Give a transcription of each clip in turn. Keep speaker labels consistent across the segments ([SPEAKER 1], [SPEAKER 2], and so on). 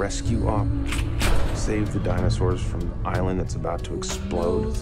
[SPEAKER 1] rescue op, save the dinosaurs from the island that's about to explode.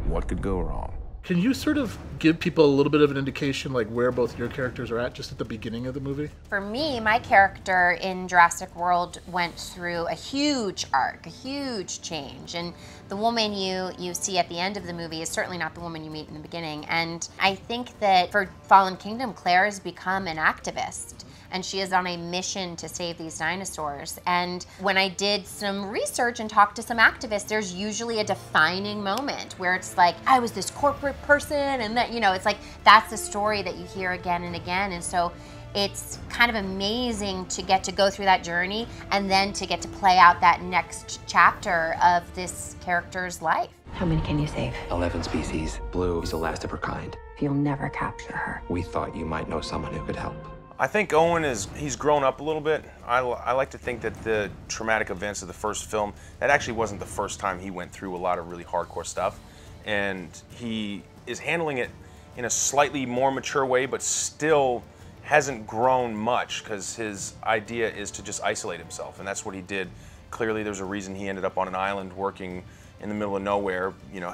[SPEAKER 1] What could go wrong?
[SPEAKER 2] Can you sort of give people a little bit of an indication like where both your characters are at just at the beginning of the movie?
[SPEAKER 3] For me, my character in Jurassic World went through a huge arc, a huge change. And the woman you see at the end of the movie is certainly not the woman you meet in the beginning. And I think that for Fallen Kingdom, Claire has become an activist. And she is on a mission to save these dinosaurs. And when I did some research and talked to some activists, there's usually a defining moment where it's like, I was this corporate person, and that, you know, it's like, that's the story that you hear again and again. And so it's kind of amazing to get to go through that journey and then to get to play out that next chapter of this character's life.
[SPEAKER 4] How many can you save?
[SPEAKER 5] 11 species. Blue is the last of her kind.
[SPEAKER 4] You'll never capture her.
[SPEAKER 5] We thought you might know someone who could help.
[SPEAKER 1] I think Owen he's grown up a little bit. I like to think that the traumatic events of the first film, that actually wasn't the first time he went through a lot of really hardcore stuff. And he is handling it in a slightly more mature way, but still hasn't grown much because his idea is to just isolate himself. And that's what he did. Clearly there's a reason he ended up on an island working in the middle of nowhere, you know,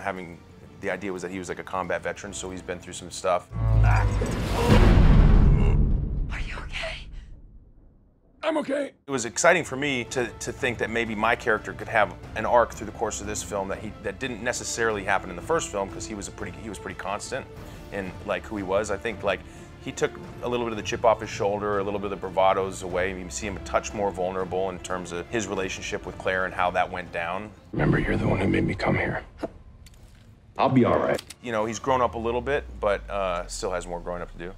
[SPEAKER 1] the idea was that he was like a combat veteran, so he's been through some stuff.
[SPEAKER 6] I'm okay.
[SPEAKER 1] It was exciting for me to think that maybe my character could have an arc through the course of this film that didn't necessarily happen in the first film because he was pretty constant in like who he was. I think like he took a little bit of the chip off his shoulder, a little bit of the bravado's away. You see him a touch more vulnerable in terms of his relationship with Claire and how that went down.
[SPEAKER 6] Remember, you're the one who made me come here. I'll be all right.
[SPEAKER 1] You know, he's grown up a little bit, but still has more growing up to do.